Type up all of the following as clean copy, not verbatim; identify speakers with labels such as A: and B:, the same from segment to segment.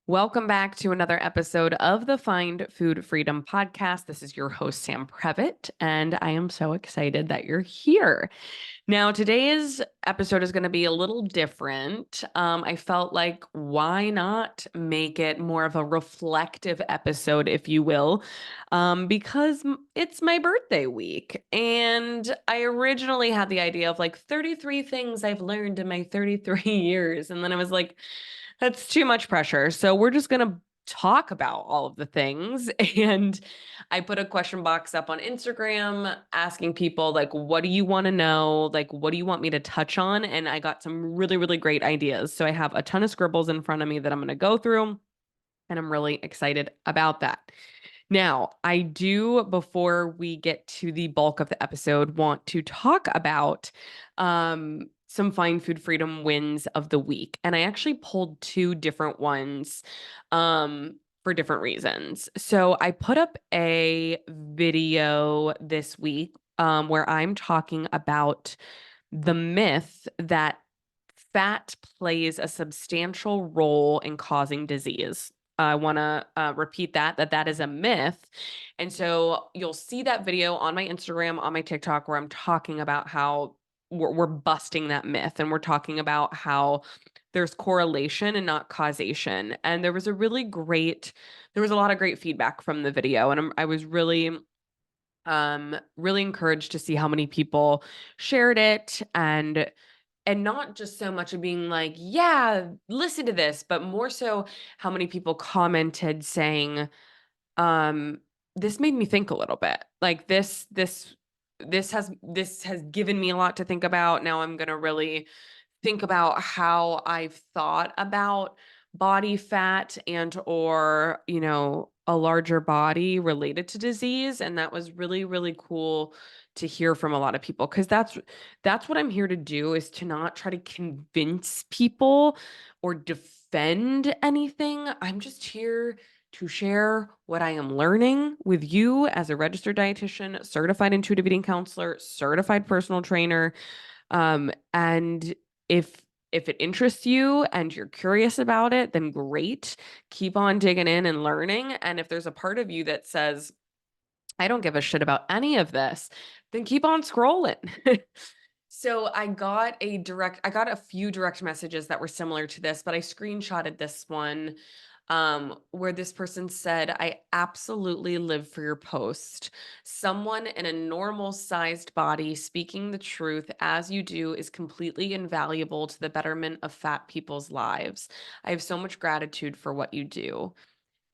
A: Welcome back to another episode of the Find Food Freedom podcast. This is your host, Sam Previtt, and I am so excited that you're here. Now, today's episode is going to be a little different. I felt like why not make it more of a reflective episode, if you will, because it's my birthday week. And I originally had the idea of like 33 things I've learned in my 33 years. And then I was like, that's too much pressure. So we're just going to talk about all of the things. And I put a question box up on Instagram asking people, like, what do you want to know? Like, what do you want me to touch on? And I got some really, really great ideas. So I have a ton of scribbles in front of me that I'm going to go through. And I'm really excited about that. Now, I do, before we get to the bulk of the episode, want to talk about some Find Food Freedom wins of the week. And I actually pulled two different ones for different reasons. So I put up a video this week where I'm talking about the myth that fat plays a substantial role in causing disease. I want to repeat that is a myth. And so you'll see that video on my Instagram, on my TikTok, where I'm talking about how we're busting that myth and we're talking about how there's correlation and not causation. And there was a lot of great feedback from the video. And I was really encouraged to see how many people shared it and not just so much of being like, yeah, listen to this, but more so how many people commented saying, um, this made me think a little bit. Like this has given me a lot to think about. Now I'm gonna really think about how I've thought about body fat and or, a larger body related to disease. And that was really, really cool to hear from a lot of people because that's what I'm here to do, is to not try to convince people or defend anything. I'm just here to share what I am learning with you as a registered dietitian, certified intuitive eating counselor, certified personal trainer. And if it interests you and you're curious about it, then great. Keep on digging in and learning. And if there's a part of you that says, I don't give a shit about any of this, then keep on scrolling. So I got a few direct messages that were similar to this, but I screenshotted this one where this person said, I absolutely live for your post. Someone in a normal sized body speaking the truth as you do is completely invaluable to the betterment of fat people's lives. I have so much gratitude for what you do.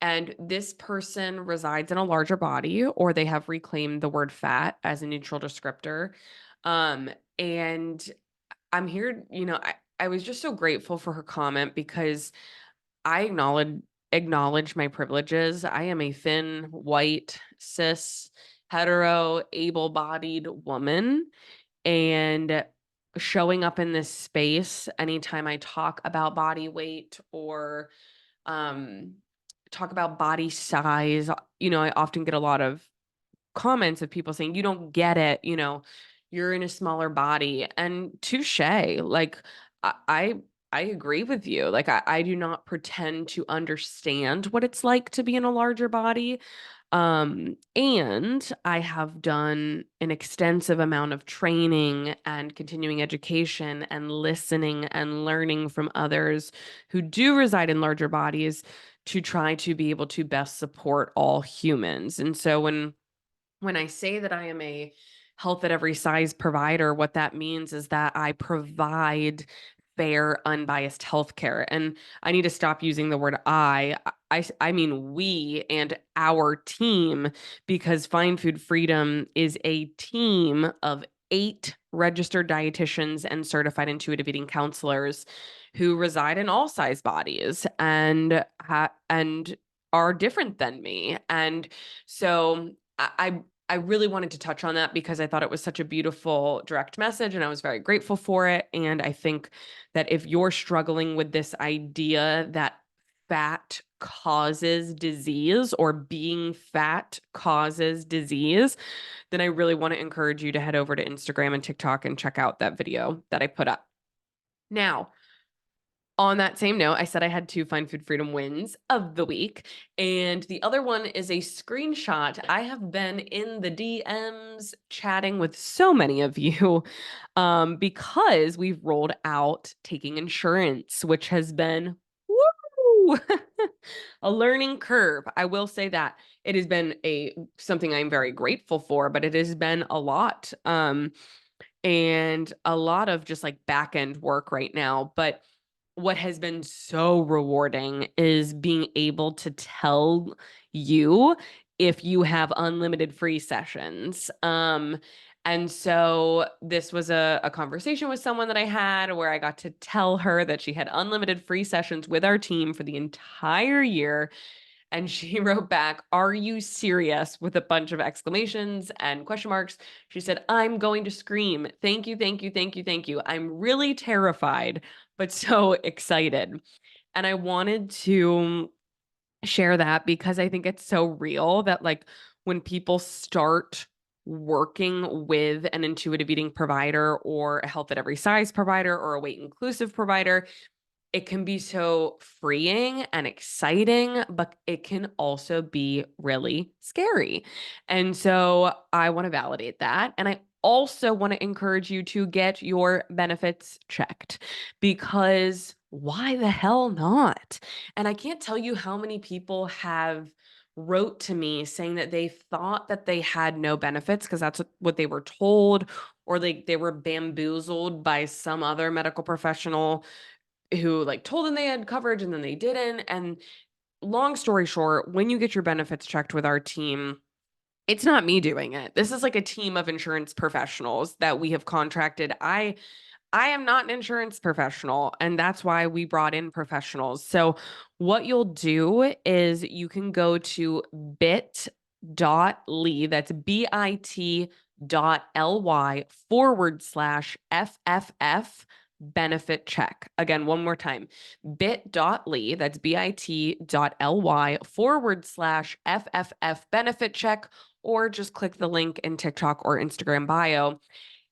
A: And this person resides in a larger body, or they have reclaimed the word fat as a neutral descriptor. Um, and I'm here, I was just so grateful for her comment because I acknowledge my privileges. I am a thin, white, cis, hetero, able-bodied woman, and showing up in this space anytime I talk about body weight or um talk about body size, I often get a lot of comments of people saying, "You don't get it, you're in a smaller body." And touche, like I I I agree with you. Like I do not pretend to understand what it's like to be in a larger body. And I have done an extensive amount of training and continuing education and listening and learning from others who do reside in larger bodies to try to be able to best support all humans. And so when I say that I am a health at every size provider, what that means is that I provide fair, unbiased healthcare. And I need to stop using the word I mean we and our team, because Find Food Freedom is a team of 8 registered dietitians and certified intuitive eating counselors who reside in all size bodies and are different than me. And so I really wanted to touch on that because I thought it was such a beautiful direct message and I was very grateful for it. And I think that if you're struggling with this idea that fat causes disease or being fat causes disease, then I really want to encourage you to head over to Instagram and TikTok and check out that video that I put up. Now, On that same note, I said I had 2 Find Food Freedom wins of the week, and the other one is a screenshot. I have been in the DMs chatting with so many of you, because we've rolled out taking insurance, which has been, woo! A learning curve. I will say that. It has been something I'm very grateful for, but it has been a lot, and a lot of just, like, back end work right now, but what has been so rewarding is being able to tell you if you have unlimited free sessions. And so this was a conversation with someone that I had where I got to tell her that she had unlimited free sessions with our team for the entire year. And she wrote back, "Are you serious?" with a bunch of exclamations and question marks. She said, "I'm going to scream. Thank you, thank you, thank you, thank you. I'm really terrified, but so excited." And I wanted to share that because I think it's so real that, like, when people start working with an intuitive eating provider or a health at every size provider or a weight inclusive provider, it can be so freeing and exciting, but it can also be really scary. And so I want to validate that. And I also want to encourage you to get your benefits checked, because why the hell not? And I can't tell you how many people have wrote to me saying that they thought that they had no benefits because that's what they were told, or they were bamboozled by some other medical professional who, like, told them they had coverage and then they didn't. And long story short, when you get your benefits checked with our team, it's not me doing it. This is like a team of insurance professionals that we have contracted. I am not an insurance professional, and that's why we brought in professionals. So what you'll do is you can go to bit.ly, that's bit.ly/FFF benefit check. Again, one more time, bit.ly, that's bit.ly/FFF benefit check, or just click the link in TikTok or Instagram bio.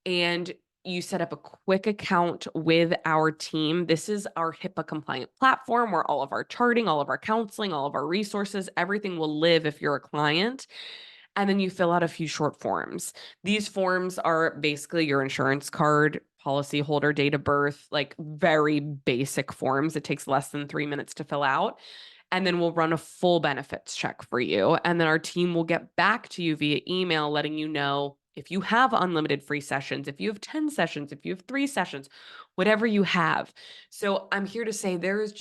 A: And you set up a quick account with our team. This is our HIPAA compliant platform where all of our charting, all of our counseling, all of our resources, everything will live if you're a client. And then you fill out a few short forms. These forms are basically your insurance card, policy holder, date of birth, like very basic forms. It takes less than 3 minutes to fill out. And then we'll run a full benefits check for you. And then our team will get back to you via email, letting you know if you have unlimited free sessions, if you have 10 sessions, if you have 3 sessions, whatever you have. So I'm here to say there's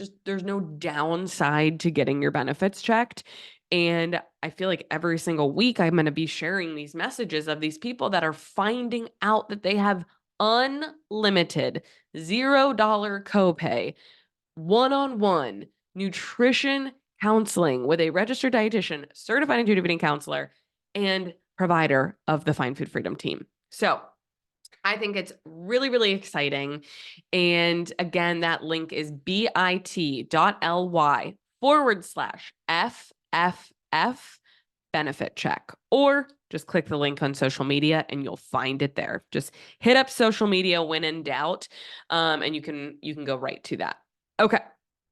A: no downside to getting your benefits checked. And I feel like every single week I'm going to be sharing these messages of these people that are finding out that they have unlimited $0 copay, one-on-one nutrition counseling with a registered dietitian, certified intuitive eating counselor, and provider of the Find Food Freedom team. So I think it's really, really exciting. And again, that link is bit.ly/FFF benefit check, or just click the link on social media and you'll find it there. Just hit up social media when in doubt, and you can go right to that. Okay.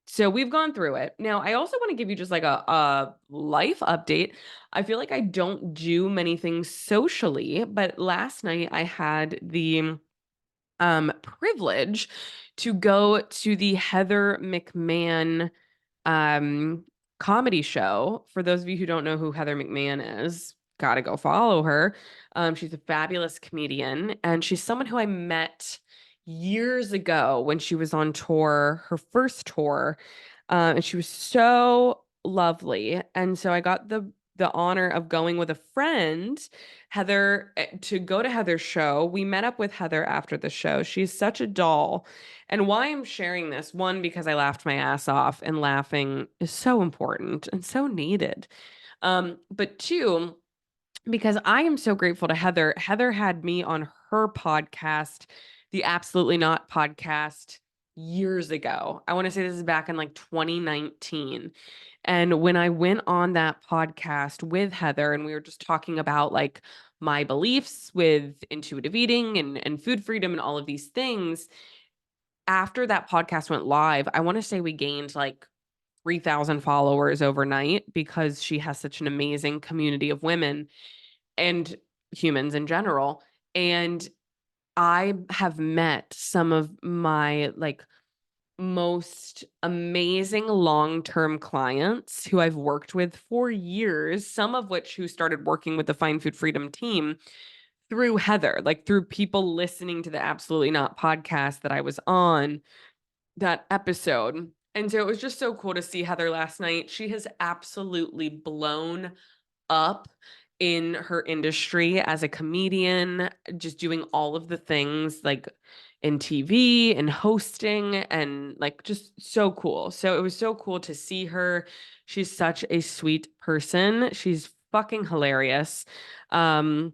A: So we've gone through it. Now, I also want to give you just like a life update. I feel like I don't do many things socially, but last night I had the privilege to go to the Heather McMahon comedy show. For those of you who don't know who Heather McMahon is, gotta go follow her. She's a fabulous comedian, and she's someone who I met years ago when she was on tour, her first tour, and she was so lovely. And so I got the honor of going with a friend, Heather, to go to Heather's show. We met up with Heather after the show. She's such a doll. And why I'm sharing this, one, because I laughed my ass off, and laughing is so important and so needed. But two, because I am so grateful to Heather. Heather had me on her podcast, the Absolutely Not podcast, years ago. I want to say this is back in like 2019. And when I went on that podcast with Heather and we were just talking about like my beliefs with intuitive eating and food freedom and all of these things, after that podcast went live, I want to say we gained like 3,000 followers overnight because she has such an amazing community of women and humans in general. And I have met some of my like most amazing long-term clients who I've worked with for years, some of which who started working with the Find Food Freedom team through Heather, like through people listening to the Absolutely Not podcast that I was on that episode. And so it was just so cool to see Heather last night. She has absolutely blown up in her industry as a comedian, just doing all of the things like in TV and hosting and like just so cool. So it was so cool to see her. She's such a sweet person. She's fucking hilarious. Um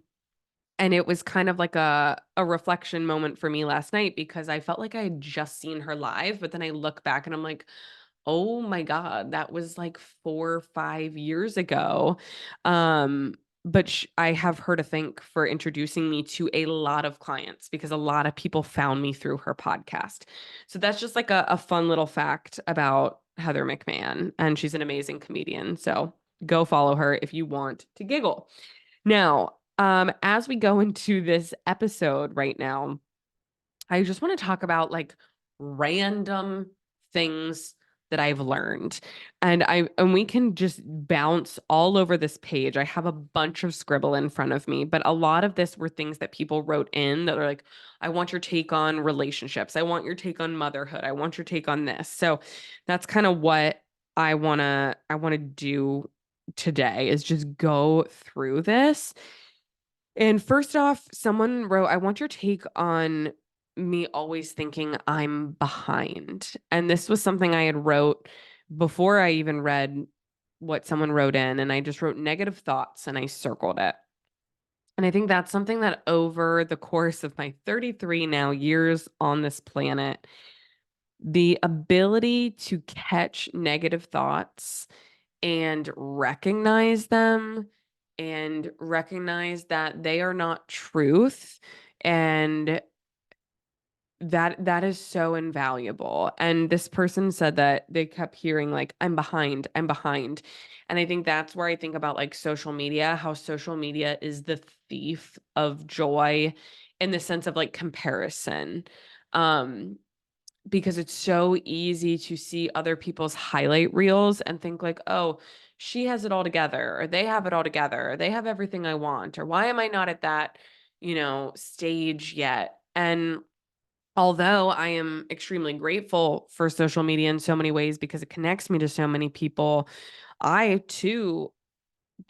A: and it was kind of like a reflection moment for me last night because I felt like I had just seen her live, but then I look back and I'm like, oh my God, that was like 4 or 5 years ago. But I have her to thank for introducing me to a lot of clients because a lot of people found me through her podcast. So that's just like a fun little fact about Heather McMahon, and she's an amazing comedian. So go follow her if you want to giggle. Now, as we go into this episode right now, I just want to talk about like random things that I've learned. And we can just bounce all over this page. I have a bunch of scribble in front of me, but a lot of this were things that people wrote in that are like, I want your take on relationships. I want your take on motherhood. I want your take on this. So that's kind of what I want to do today is just go through this. And first off, someone wrote, I want your take on me always thinking I'm behind. And this was something I had wrote before I even read what someone wrote in. And I just wrote negative thoughts and I circled it. And I think that's something that over the course of my 33 now years on this planet, the ability to catch negative thoughts and recognize them and recognize that they are not truth, and that is so invaluable. And this person said that they kept hearing like I'm behind. And I think that's where I think about like social media, how social media is the thief of joy in the sense of like comparison. Um because it's so easy to see other people's highlight reels and think like, oh, she has it all together, or they have it all together, or they have everything I want, or why am I not at that, stage yet? And although I am extremely grateful for social media in so many ways because it connects me to so many people, I too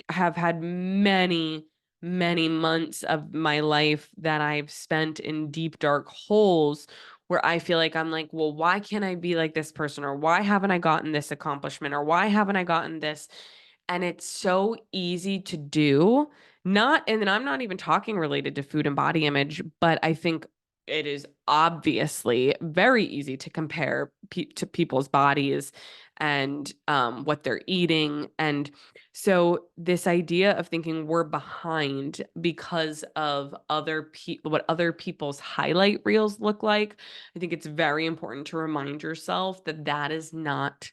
A: have had many, many months of my life that I've spent in deep, dark holes where I feel like I'm like, well, why can't I be like this person? Or why haven't I gotten this accomplishment? Or why haven't I gotten this? And it's so easy to do. And then I'm not even talking related to food and body image, but I think it is obviously very easy to compare to people's bodies and what they're eating. And so this idea of thinking we're behind because of other people, what other people's highlight reels look like, I think it's very important to remind yourself that that is not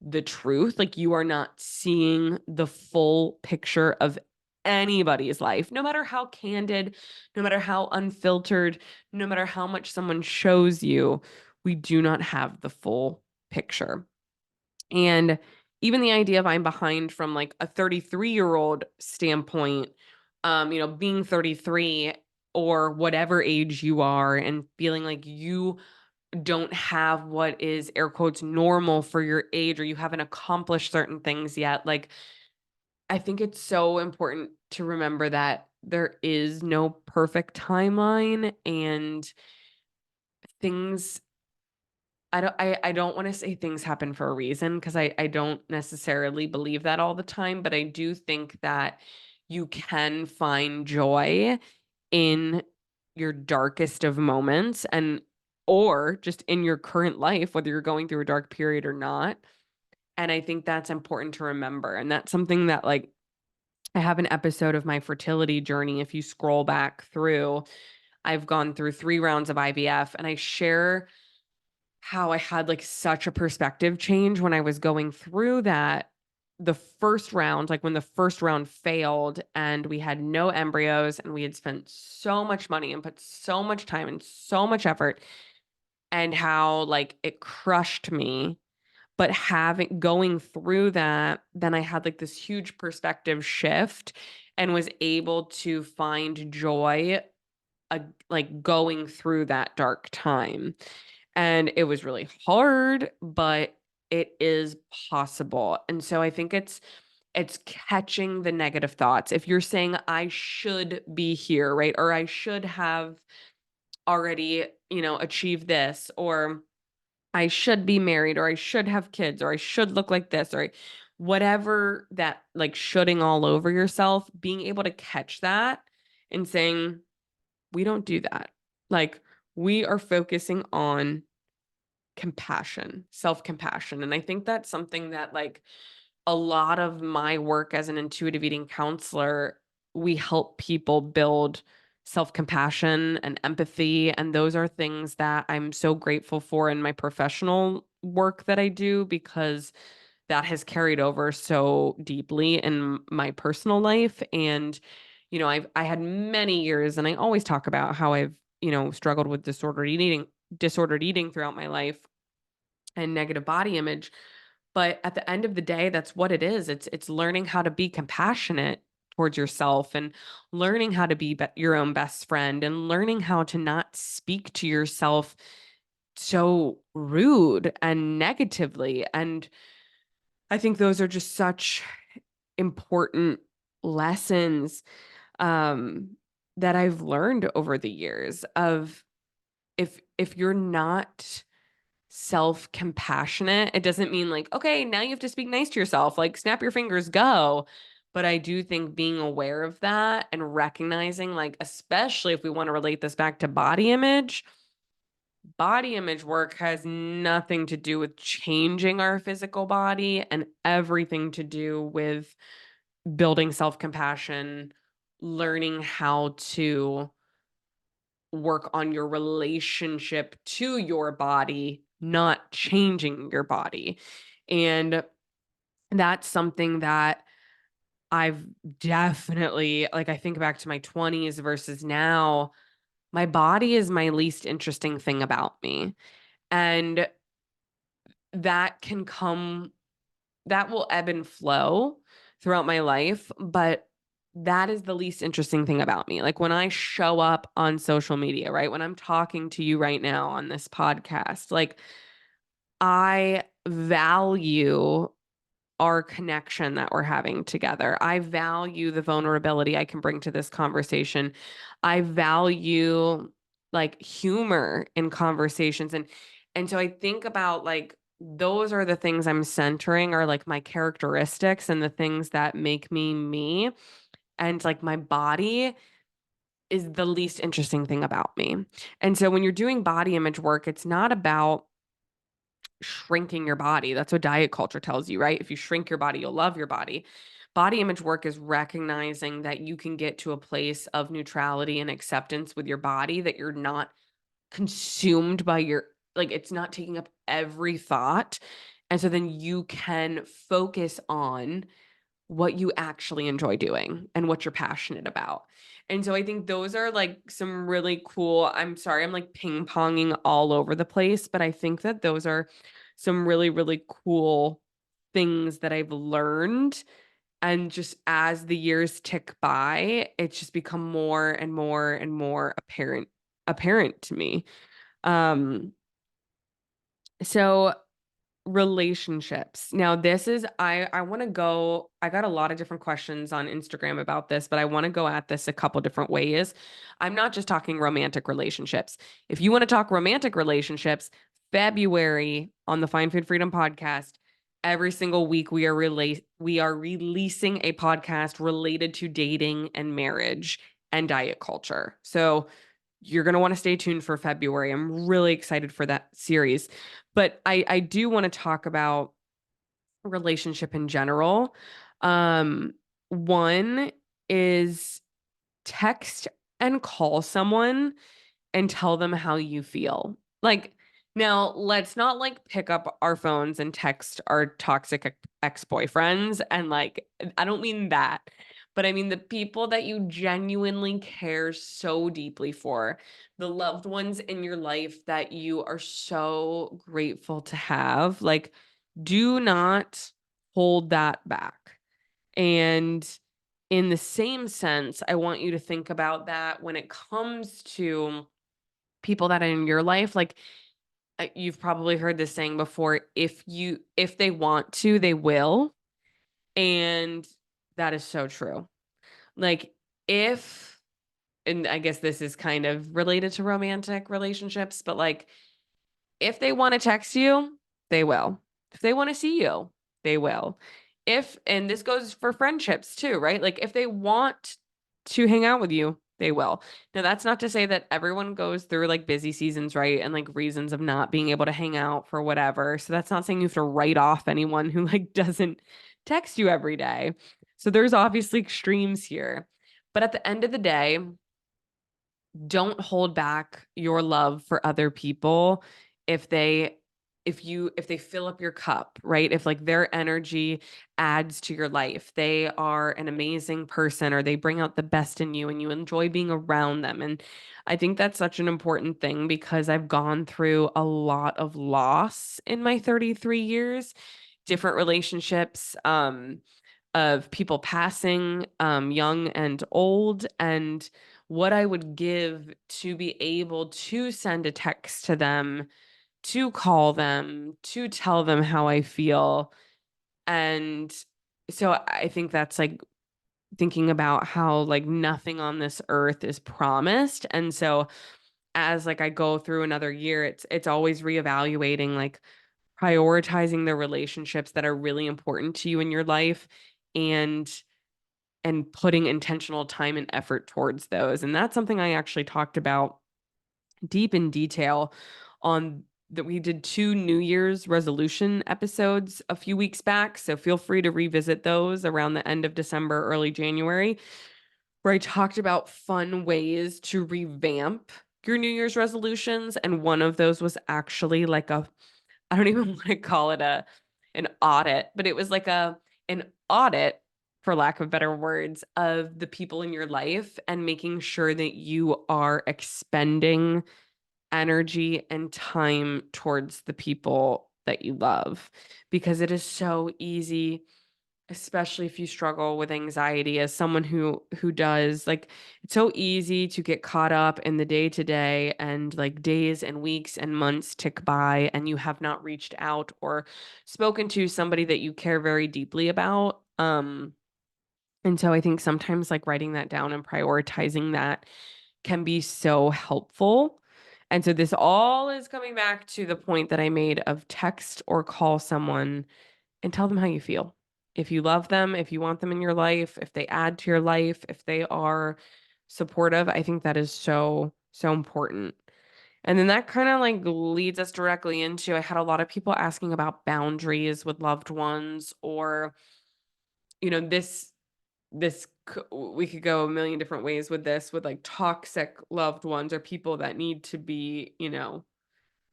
A: the truth. Like you are not seeing the full picture of anybody's life, no matter how candid, no matter how unfiltered, no matter how much someone shows you, we do not have the full picture. And even the idea of I'm behind from like a 33-year-old standpoint, being 33 or whatever age you are and feeling like you don't have what is air quotes normal for your age or you haven't accomplished certain things yet. Like, I think it's so important to remember that there is no perfect timeline and things I don't want to say things happen for a reason because I don't necessarily believe that all the time, but I do think that you can find joy in your darkest of moments and or just in your current life, whether you're going through a dark period or not. And I think that's important to remember. And that's something that like I have an episode of my fertility journey. If you scroll back through, I've gone through 3 rounds of IVF and I share how I had like such a perspective change when I was going through that. The first round, like when the first round failed and we had no embryos and we had spent so much money and put so much time and so much effort, and how like it crushed me. But having going through that, then I had like this huge perspective shift and was able to find joy, like going through that dark time. And it was really hard, but it is possible. And so I think it's catching the negative thoughts. If you're saying I should be here, right? Or I should have already, achieved this, or I should be married, or I should have kids, or I should look like this, or whatever that like shoulding all over yourself, being able to catch that and saying, we don't do that. Like we are focusing on compassion, self-compassion. And I think that's something that like a lot of my work as an intuitive eating counselor, we help people build self-compassion and empathy. And those are things that I'm so grateful for in my professional work that I do, because that has carried over so deeply in my personal life. And, I had many years, and I always talk about how I've, struggled with disordered eating throughout my life and negative body image. But at the end of the day, that's what it is. It's learning how to be compassionate towards yourself, and learning how to be your own best friend, and learning how to not speak to yourself so rude and negatively. And I think those are just such important lessons um that I've learned over the years of, if you're not self-compassionate, it doesn't mean like, okay, now you have to speak nice to yourself, like snap your fingers, go. But I do think being aware of that and recognizing, like, especially if we want to relate this back to body image work has nothing to do with changing our physical body and everything to do with building self-compassion, learning how to work on your relationship to your body, not changing your body. And that's something that I've definitely, like, I think back to my 20s versus now, my body is my least interesting thing about me. And that can come that will ebb and flow throughout my life, but that is the least interesting thing about me. Like when I show up on social media, right? When I'm talking to you right now on this podcast, like I value our connection that we're having together. I value the vulnerability I can bring to this conversation. I value like humor in conversations, and so I think about like those are the things I'm centering, are like my characteristics and the things that make me me, and like my body is the least interesting thing about me. And so when you're doing body image work, it's not about shrinking your body. That's what diet culture tells you, right? If you shrink your body, you'll love your body. Body image work is recognizing that you can get to a place of neutrality and acceptance with your body, that you're not consumed by like it's not taking up every thought. And so then you can focus on what you actually enjoy doing and what you're passionate about. And so I think those are like some really cool, I'm sorry, I'm like ping ponging all over the place, but I think that those are some really, really cool things that I've learned. And just as the years tick by, it's just become more and more and more apparent to me. Um, so relationships. Now this is I want to go, I got a lot of different questions on Instagram about this, but I want to go at this a couple different ways. I'm not just talking romantic relationships. If you want to talk romantic relationships, February on the Fine Food Freedom podcast, every single week we are releasing a podcast related to dating and marriage and diet culture. So you're going to want to stay tuned for February. I'm really excited for that series. But I do want to talk about relationship in general. Um, One is text and call someone and tell them how you feel. Like Now, let's not like pick up our phones and text our toxic ex-boyfriends. And like, I don't mean that, but I mean the people that you genuinely care so deeply for, the loved ones in your life that you are so grateful to have. Like, do not hold that back. And in the same sense, I want you to think about that when it comes to people that are in your life. Like, you've probably heard this saying before, if they want to, they will, and that is so true. Like, if and I guess this is kind of related to romantic relationships, but like, if they wanna text you, they will. If they wanna see you, they will. If and this goes for friendships too, right? Like, if they want to hang out with you, they will. Now, that's not to say that everyone goes through, like, busy seasons, right? And, like, reasons of not being able to hang out for whatever. So that's not saying you have to write off anyone who, like, doesn't text you every day. So there's obviously extremes here. But at the end of the day, don't hold back your love for other people if they if they fill up your cup, right? If like their energy adds to your life, they are an amazing person or they bring out the best in you and you enjoy being around them. And I think that's such an important thing because I've gone through a lot of loss in my 33 years, different relationships, of people passing, young and old, and what I would give to be able to send a text to them, to call them, to tell them how I feel. And so I think that's like thinking about how like nothing on this earth is promised. And so as like I go through another year, it's always reevaluating, like prioritizing the relationships that are really important to you in your life, and putting intentional time and effort towards those. And that's something I actually talked about deep in detail on that we did 2 New Year's resolution episodes a few weeks back, so feel free to revisit those around the end of December, early January, where I talked about fun ways to revamp your New Year's resolutions, and one of those was actually like a I don't even wanna call it an audit, but it was like an audit, for lack of better words, of the people in your life and making sure that you are expending energy and time towards the people that you love. Because it is so easy, especially if you struggle with anxiety as someone who does, like, it's so easy to get caught up in the day to day and like days and weeks and months tick by and you have not reached out or spoken to somebody that you care very deeply about. And so I think sometimes like writing that down and prioritizing that can be so helpful. And so this all is coming back to the point that I made of text or call someone and tell them how you feel. If you love them, if you want them in your life, if they add to your life, if they are supportive, I think that is so, so important. And then that kind of like leads us directly into I had a lot of people asking about boundaries with loved ones or, we could go a million different ways with this with like toxic loved ones or people that need to be,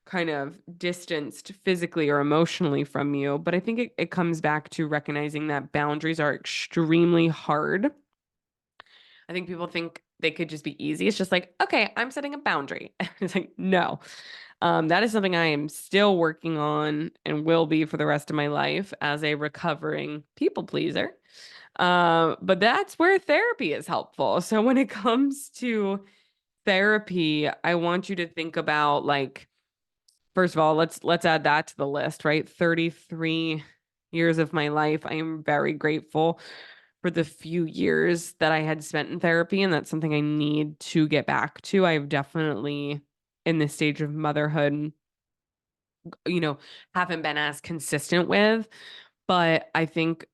A: kind of distanced physically or emotionally from you. But I think it comes back to recognizing that boundaries are extremely hard. I think people think they could just be easy. It's just like, okay, I'm setting a boundary. It's like, no. That is something I am still working on and will be for the rest of my life as a recovering people pleaser. But that's where therapy is helpful. So when it comes to therapy, I want you to think about like, first of all, let's add that to the list, right? 33 years of my life. I am very grateful for the few years that I had spent in therapy, and that's something I need to get back to. I've definitely in this stage of motherhood, you know, haven't been as consistent with, but I think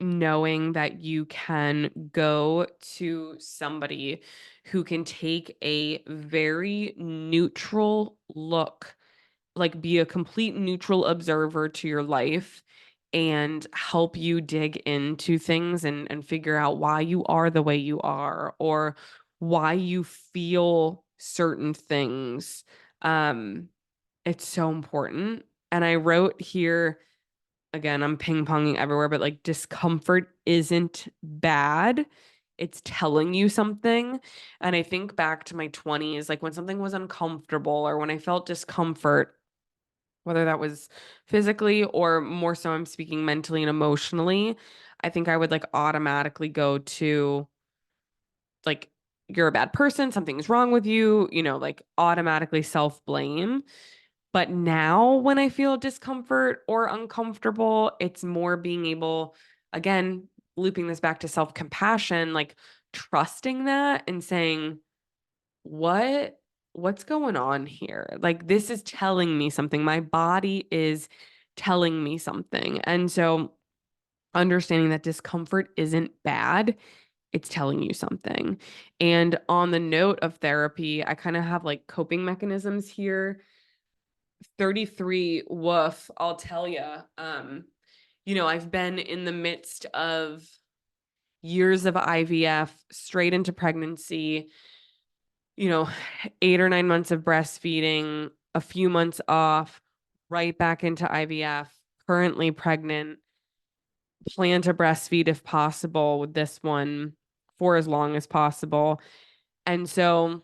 A: knowing that you can go to somebody who can take a very neutral look, like be a complete neutral observer to your life and help you dig into things and figure out why you are the way you are or why you feel certain things. Um It's so important. And I wrote here, again, I'm ping ponging everywhere, but like discomfort isn't bad. It's telling you something. And I think back to my 20s, like when something was uncomfortable or when I felt discomfort, whether that was physically or more so I'm speaking mentally and emotionally, I think I would like automatically go to like, you're a bad person, something's wrong with you, like automatically self-blame. But now when I feel discomfort or uncomfortable, it's more being able, again, looping this back to self-compassion, like trusting that and saying, what what's going on here? Like this is telling me something. My body is telling me something. And so understanding that discomfort isn't bad, it's telling you something. And on the note of therapy, I kind of have like coping mechanisms here. 33, woof, I'll tell you. I've been in the midst of years of IVF, straight into pregnancy, you know, 8 or 9 months of breastfeeding, a few months off, right back into IVF, currently pregnant, plan to breastfeed if possible with this one for as long as possible. And so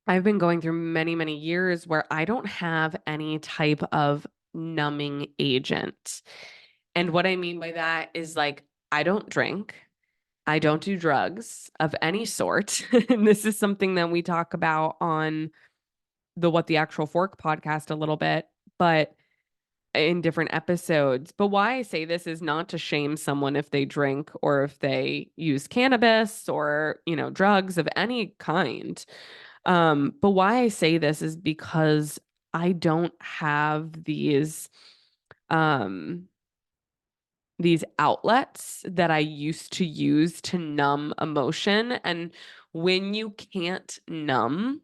A: I've been going through many, many years where I don't have any type of numbing agent. And what I mean by that is like, I don't drink. I don't do drugs of any sort. And this is something that we talk about on the What the Actual Fork podcast a little bit, but in different episodes. But why I say this is not to shame someone if they drink or if they use cannabis or, drugs of any kind. But why I say this is because I don't have um these outlets that I used to use to numb emotion. And when you can't numb,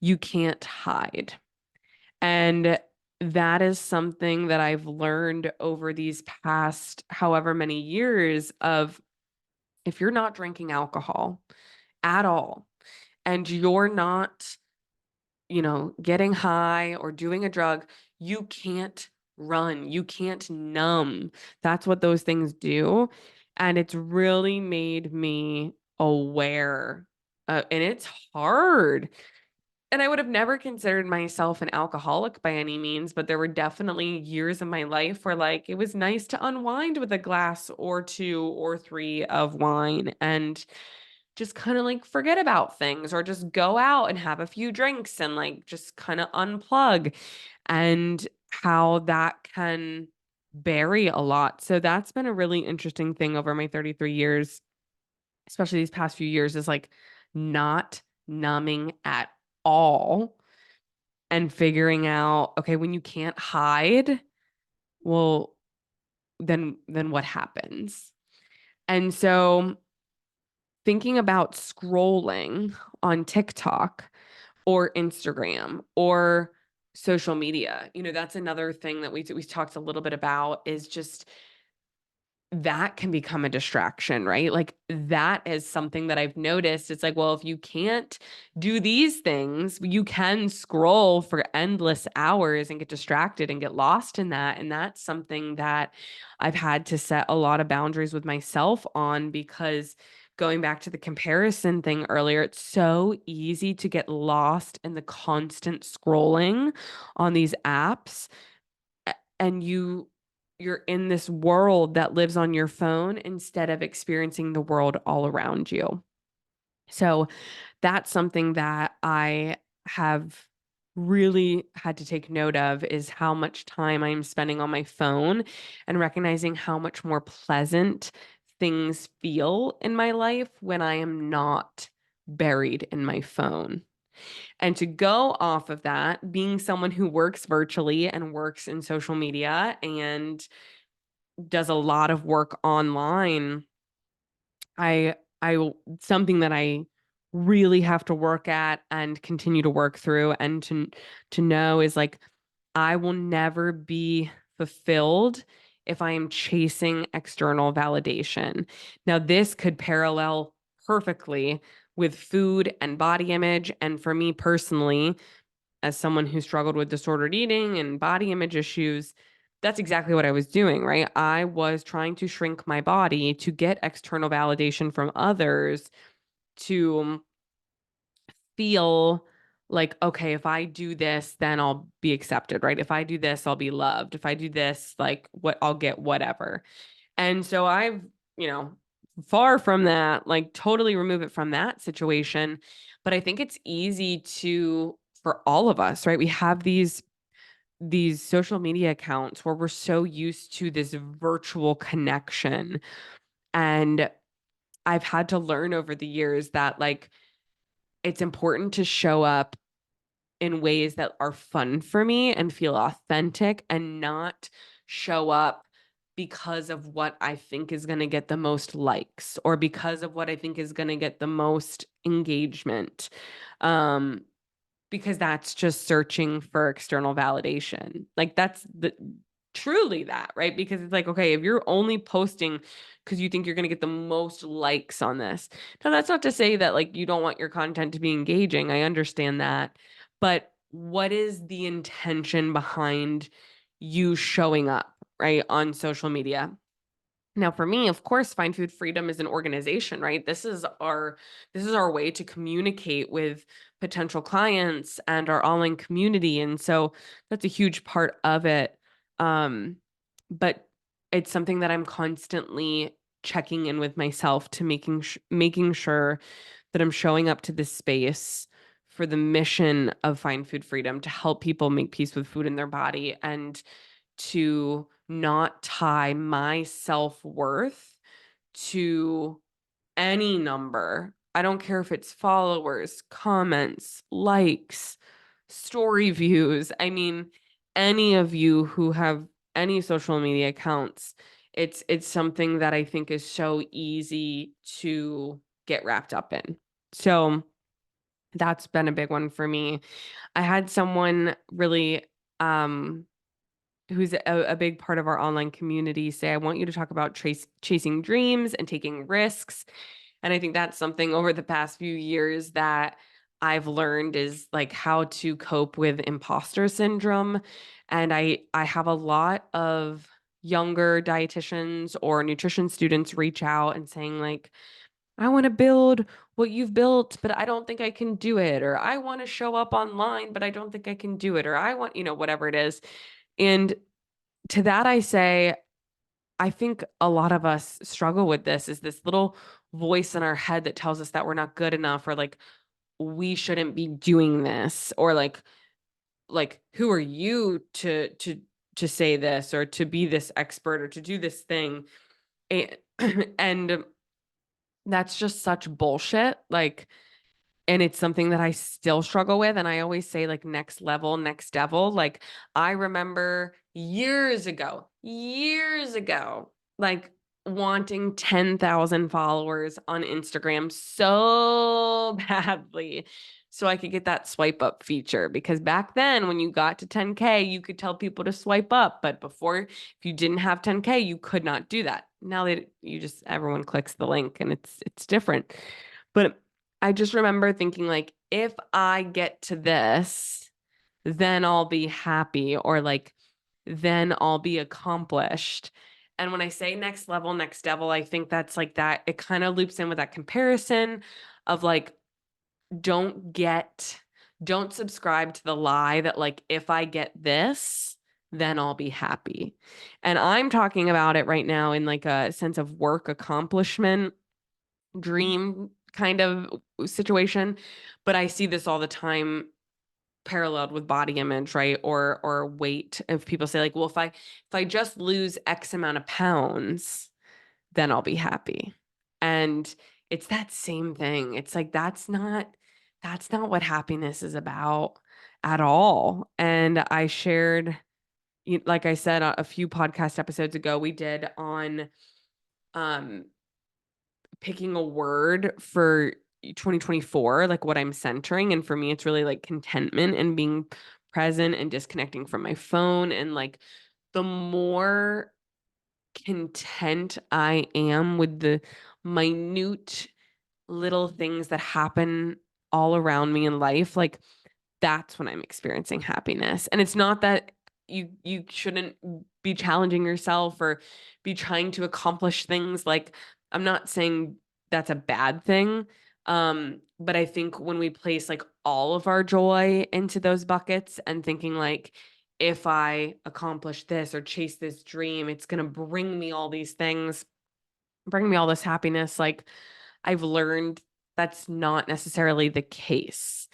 A: you can't hide. And that is something that I've learned over these past however many years of if you're not drinking alcohol at all and you're not, getting high or doing a drug, you can't run, you can't numb. That's what those things do. And it's really made me aware. And it's hard. And I would have never considered myself an alcoholic by any means, but there were definitely years in my life where like it was nice to unwind with a glass or two or three of wine and just kind of like forget about things or just go out and have a few drinks and like just kind of unplug and how that can vary a lot. So that's been a really interesting thing over my 33 years, especially these past few years, is like not numbing at all and figuring out, okay, when you can't hide, well, then what happens? And so thinking about scrolling on TikTok or Instagram or social media, that's another thing that we talked a little bit about is just that can become a distraction, right? Like that is something that I've noticed. It's like, well, if you can't do these things, you can scroll for endless hours and get distracted and get lost in that. And that's something that I've had to set a lot of boundaries with myself on because going back to the comparison thing earlier, it's so easy to get lost in the constant scrolling on these apps and you're in this world that lives on your phone instead of experiencing the world all around you. So that's something that I have really had to take note of is how much time I'm spending on my phone and recognizing how much more pleasant things feel in my life when I am not buried in my phone. And to go off of that, being someone who works virtually and works in social media and does a lot of work online, I something that I really have to work at and continue to work through and to know is like I will never be fulfilled if I am chasing external validation. Now, this could parallel perfectly with food and body image. And for me personally, as someone who struggled with disordered eating and body image issues, that's exactly what I was doing, right? I was trying to shrink my body to get external validation from others to feel like, okay, if I do this, then I'll be accepted, right? If I do this, I'll be loved. If I do this, like what I'll get whatever. And so I've, you know, far from that, like totally remove it from that situation. But I think it's easy to for all of us, right? We have these social media accounts where we're so used to this virtual connection. And I've had to learn over the years that like it's important to show up in ways that are fun for me and feel authentic and not show up because of what I think is going to get the most likes or because of what I think is going to get the most engagement. Um, because that's just searching for external validation. Like that's the truly that, right? Because it's like, okay, if you're only posting because you think you're going to get the most likes on this. Now, that's not to say that like you don't want your content to be engaging. I understand that. But what is the intention behind you showing up, right, on social media? Now, for me, of course, Find Food Freedom is an organization, right? This is our way to communicate with potential clients and our online community. And so that's a huge part of it. Um, but it's something that I'm constantly checking in with myself to making sure that I'm showing up to this space for the mission of Find Food Freedom to help people make peace with food in their body and to not tie my self-worth to any number. I don't care if it's followers, comments, likes, story views. I mean, any of you who have any social media accounts, it's something that I think is so easy to get wrapped up in. So that's been a big one for me. I had someone really who's a big part of our online community say, I want you to talk about chasing dreams and taking risks. And I think that's something over the past few years that I've learned is like how to cope with imposter syndrome. And I have a lot of younger dietitians or nutrition students reach out and saying like, I want to build what you've built, but I don't think I can do it. Or I want to show up online, but I don't think I can do it. Or I want, whatever it is. And to that, I say, I think a lot of us struggle with this is this little voice in our head that tells us that we're not good enough or like we shouldn't be doing this or like who are you to say this or to be this expert or to do this thing. And, and that's just such bullshit. Like and it's something that I still struggle with. And I always say, like, next level, next devil. Like, I remember years ago, like wanting 10,000 followers on Instagram so badly so I could get that swipe up feature. Because back then, when you got to 10K, you could tell people to swipe up. But before, if you didn't have 10K, you could not do that. Now that you just everyone clicks the link and it's different. But I just remember thinking like, if I get to this, then I'll be happy or like, then I'll be accomplished. And when I say next level, next devil, I think that's like that. It kind of loops in with that comparison of like, don't don't subscribe to the lie that like, if I get this, then I'll be happy. And I'm talking about it right now in like a sense of work accomplishment dream kind of situation, but I see this all the time paralleled with body image, right? Or weight. If people say like, well, if I just lose X amount of pounds, then I'll be happy. And it's that same thing. It's like that's not what happiness is about at all. And I shared like I said a few podcast episodes ago we did on um picking a word for 2024, like what I'm centering. And for me, it's really like contentment and being present and disconnecting from my phone. And like the more content I am with the minute little things that happen all around me in life, like that's when I'm experiencing happiness. And it's not that you shouldn't be challenging yourself or be trying to accomplish things. Like, I'm not saying that's a bad thing. But I think when we place like all of our joy into those buckets and thinking like, if I accomplish this or chase this dream, it's going to bring me all these things, bring me all this happiness. Like, I've learned that's not necessarily the case.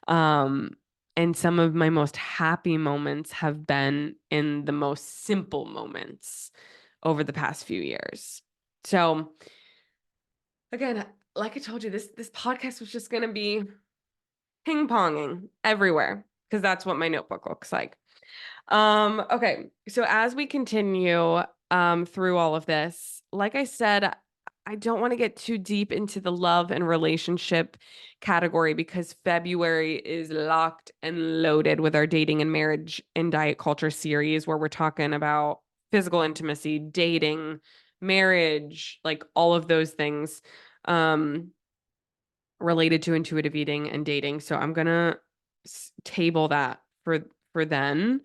A: Um, and some of my most happy moments have been in the most simple moments over the past few years. So again, like I told you, this podcast was just gonna be ping-ponging everywhere because that's what my notebook looks like. Okay, so as we continue through all of this, like I said, I don't want to get too deep into the love and relationship category because February is locked and loaded with our dating and marriage and diet culture series where we're talking about physical intimacy, dating, marriage, like all of those things related to intuitive eating and dating. So I'm gonna table that for then.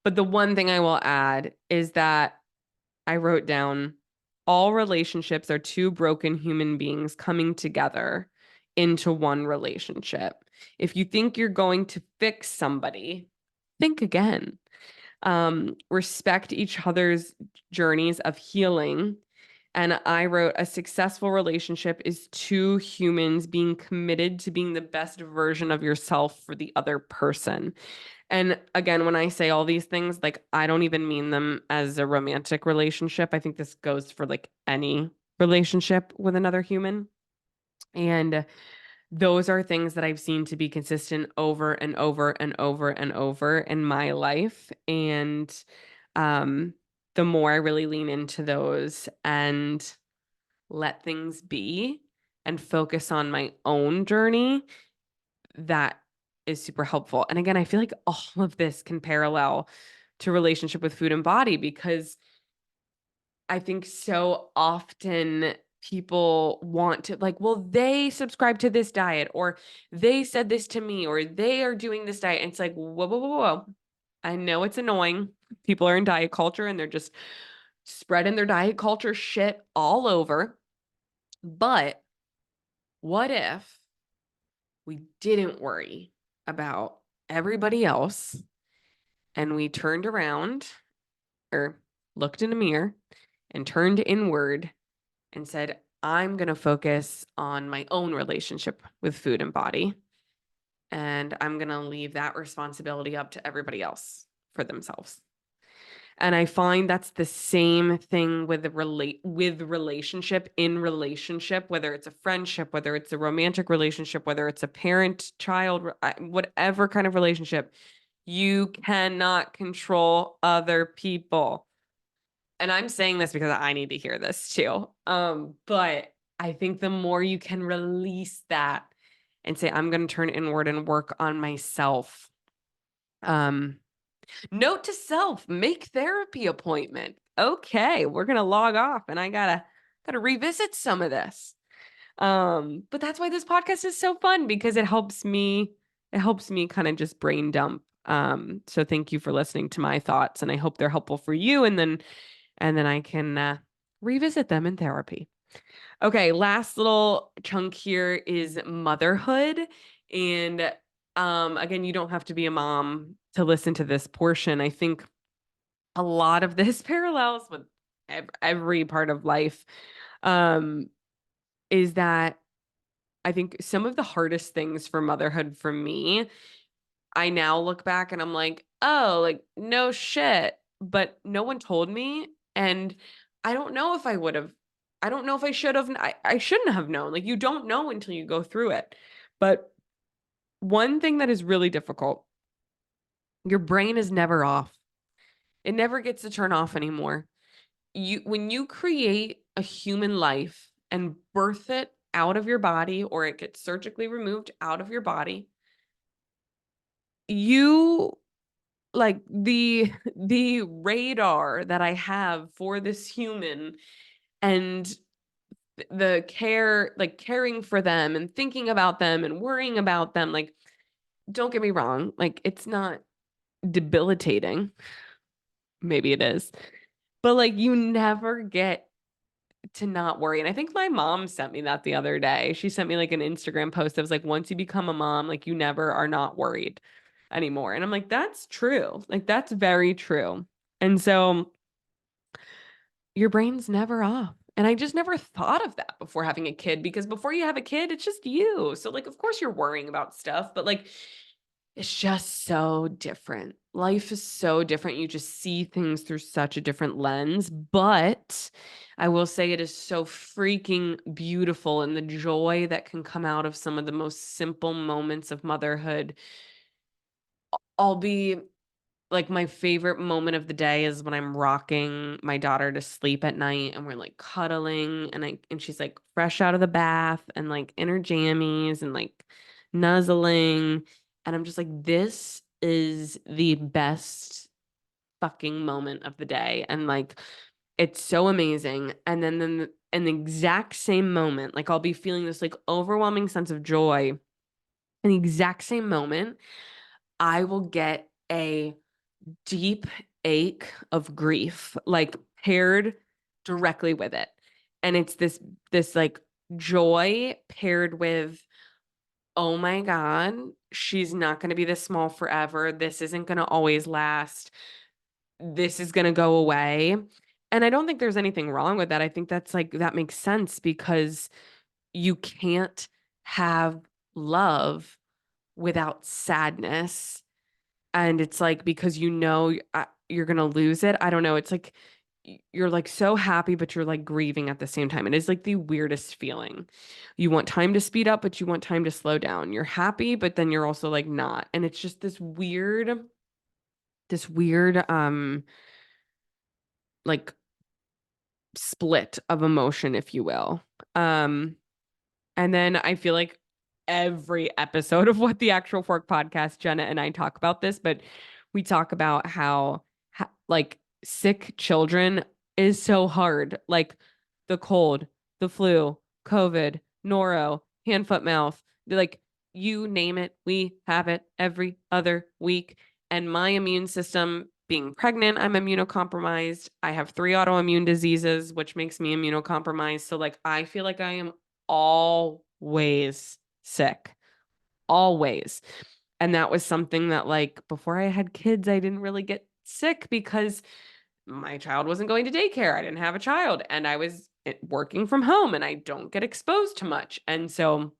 A: But the one thing I will add is that I wrote down all relationships are two broken human beings coming together into one relationship. If you think you're going to fix somebody, think again. Respect each other's journeys of healing. And I wrote a successful relationship is two humans being committed to being the best version of yourself for the other person. And again, when I say all these things, like I don't even mean them as a romantic relationship. I think this goes for like any relationship with another human. And those are things that I've seen to be consistent over and over and over and over in my life. And um, the more I really lean into those and let things be and focus on my own journey, that is super helpful. And again, I feel like all of this can parallel to relationship with food and body because I think so often people want to like, well, they subscribe to this diet or they said this to me or they are doing this diet. And it's like, whoa, whoa, whoa, whoa. I know it's annoying. People are in diet culture and they're just spreading their diet culture shit all over. But what if we didn't worry about everybody else and we turned around or looked in a mirror and turned inward and said, I'm going to focus on my own relationship with food and body. And I'm going to leave that responsibility up to everybody else for themselves. And I find that's the same thing with relationship, in relationship, whether it's a friendship, whether it's a romantic relationship, whether it's a parent child, whatever kind of relationship, you cannot control other people. And I'm saying this because I need to hear this too. But I think the more you can release that and say, I'm going to turn inward and work on myself. Note to self, make therapy appointment. Okay, we're going to log off and I gotta revisit some of this. But that's why this podcast is so fun because it helps me kind of just brain dump. So thank you for listening to my thoughts and I hope they're helpful for you. And then I can revisit them in therapy. Okay, last little chunk here is motherhood. And again, you don't have to be a mom to listen to this portion. I think a lot of this parallels with every part of life. Um, is that I think some of the hardest things for motherhood for me, I now look back and I'm like, oh, like no shit. But no one told me. And I don't know if I would have, I don't know if I should have, I shouldn't have known. Like you don't know until you go through it. But one thing that is really difficult, your brain is never off. It never gets to turn off anymore. When you create a human life and birth it out of your body or it gets surgically removed out of your body, you like the radar that I have for this human and the care, like caring for them and thinking about them and worrying about them, like don't get me wrong, like it's not debilitating. Maybe it is. But like you never get to not worry. And I think my mom sent me that the other day. She sent me like an Instagram post that was like, once you become a mom, like you never are not worried anymore. And I'm like, that's true. Like that's very true. And so your brain's never off. And I just never thought of that before having a kid because before you have a kid, it's just you. So like of course you're worrying about stuff, but like it's just so different. Life is so different. You just see things through such a different lens. But I will say it is so freaking beautiful, and the joy that can come out of some of the most simple moments of motherhood. I'll be like, my favorite moment of the day is when I'm rocking my daughter to sleep at night and we're like cuddling and she's like fresh out of the bath and like in her jammies and like nuzzling. And I'm just like, this is the best fucking moment of the day. And like, it's so amazing. And then in the exact same moment, like I'll be feeling this like overwhelming sense of joy. In the exact same moment, I will get a deep ache of grief, like paired directly with it. And it's this like joy paired with, oh my God, she's not going to be this small forever. This isn't going to always last. This is going to go away. And I don't think there's anything wrong with that. I think that's like, that makes sense because you can't have love without sadness. And it's like because you're gonna lose it. I don't know. It's like you're like so happy, but you're like grieving at the same time. It is like the weirdest feeling. You want time to speed up, but you want time to slow down. You're happy, but then you're also like not. And it's just this weird like split of emotion, if you will. Um, And then I feel like every episode of What the Actual Fork podcast, Jenna and I talk about this, but we talk about how like sick children is so hard. Like the cold, the flu, COVID, noro, hand, foot, mouth, like you name it, we have it every other week. And my immune system, being pregnant, I'm immunocompromised. I have 3 autoimmune diseases, which makes me immunocompromised. So like I feel like I am always sick, always. And that was something that, like, before I had kids, I didn't really get sick because my child wasn't going to daycare. I didn't have a child and I was working from home and I don't get exposed to much. And so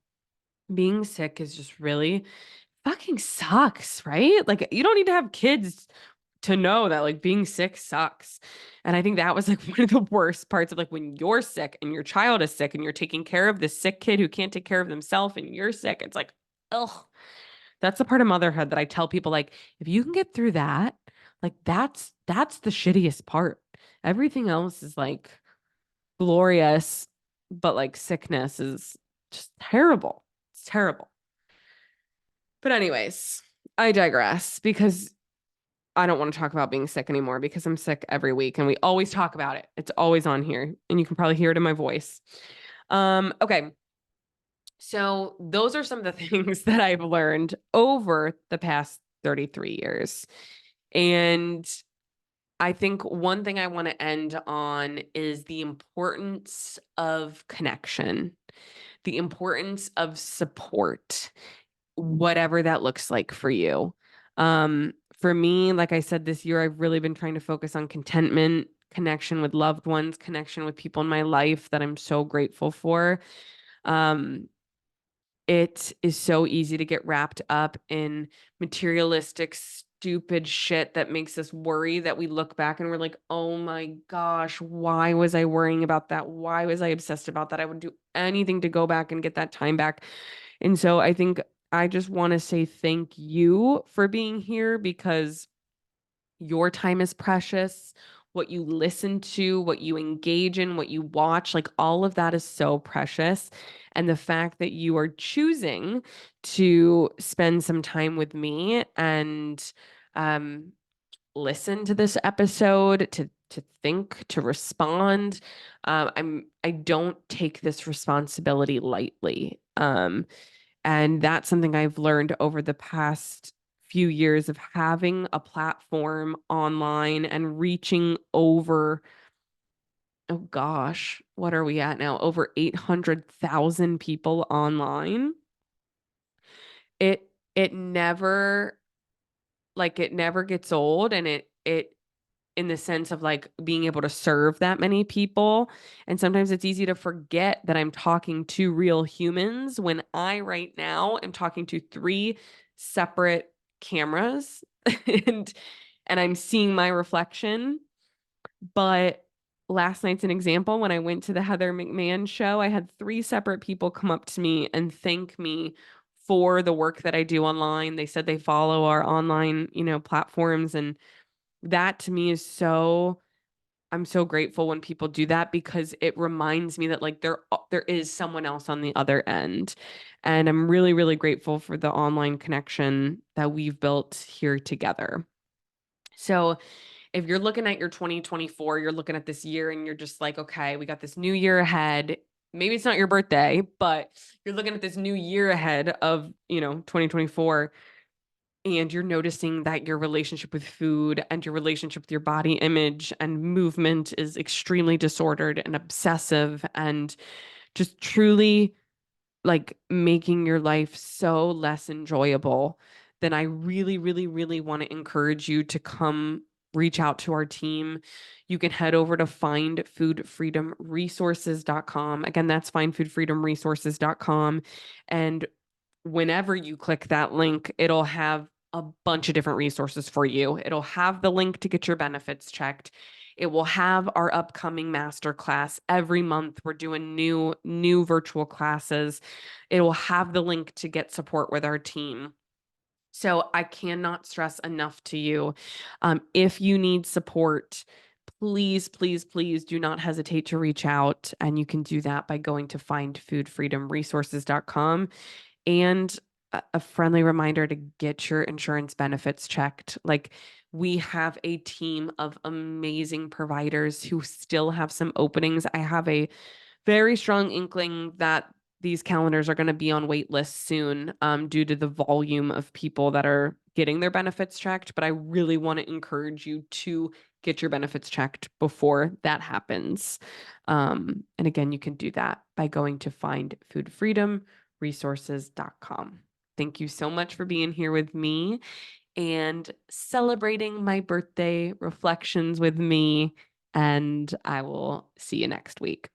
A: being sick is just really fucking sucks, right? Like, you don't need to have kids to know that like being sick sucks. And I think that was like one of the worst parts of like when you're sick and your child is sick and you're taking care of this sick kid who can't take care of themselves and you're sick. It's like, ugh. That's the part of motherhood that I tell people like, if you can get through that, like that's the shittiest part. Everything else is like glorious, but like sickness is just terrible. It's terrible. But anyways, I digress because I don't want to talk about being sick anymore because I'm sick every week and we always talk about it. It's always on here and you can probably hear it in my voice. Okay. So those are some of the things that I've learned over the past 33 years. And I think one thing I want to end on is the importance of connection, the importance of support, whatever that looks like for you. For me, like I said, this year, I've really been trying to focus on contentment, connection with loved ones, connection with people in my life that I'm so grateful for. Um, it is so easy to get wrapped up in materialistic, stupid shit that makes us worry that we look back and we're like, oh my gosh, why was I worrying about that? Why was I obsessed about that? I would do anything to go back and get that time back. And so I think I just want to say thank you for being here because your time is precious. What you listen to, what you engage in, what you watch, like all of that is so precious. And the fact that you are choosing to spend some time with me and um, listen to this episode, to think, to respond. I don't take this responsibility lightly. And that's something I've learned over the past few years of having a platform online and reaching over, oh gosh, what are we at now? Over 800,000 people online. It never, like, it never gets old, and it in the sense of like being able to serve that many people. And sometimes it's easy to forget that I'm talking to real humans when I right now am talking to three separate cameras and I'm seeing my reflection. But last night's an example. When I went to the Heather McMahon show, I had three separate people come up to me and thank me for the work that I do online. They said they follow our online, platforms, and that to me is so, I'm so grateful when people do that because it reminds me that like there is someone else on the other end. And I'm really, really grateful for the online connection that we've built here together. So if you're looking at your 2024, you're looking at this year and you're just like, okay, we got this new year ahead. Maybe it's not your birthday, but you're looking at this new year ahead of, 2024, and you're noticing that your relationship with food and your relationship with your body image and movement is extremely disordered and obsessive and just truly like making your life so less enjoyable, then I really, really, really want to encourage you to come reach out to our team. You can head over to findfoodfreedomresources.com. Again, that's findfoodfreedomresources.com. And whenever you click that link, it'll have a bunch of different resources for you. It'll have the link to get your benefits checked. It will have our upcoming masterclass. Every month we're doing new virtual classes. It will have the link to get support with our team. So I cannot stress enough to you. If you need support, please, please, please do not hesitate to reach out. And you can do that by going to findfoodfreedomresources.com. And a friendly reminder to get your insurance benefits checked. Like, we have a team of amazing providers who still have some openings. I have a very strong inkling that these calendars are going to be on wait lists soon, due to the volume of people that are getting their benefits checked. But I really want to encourage you to get your benefits checked before that happens. And again, you can do that by going to findfoodfreedomresources.com. Thank you so much for being here with me and celebrating my birthday reflections with me. And I will see you next week.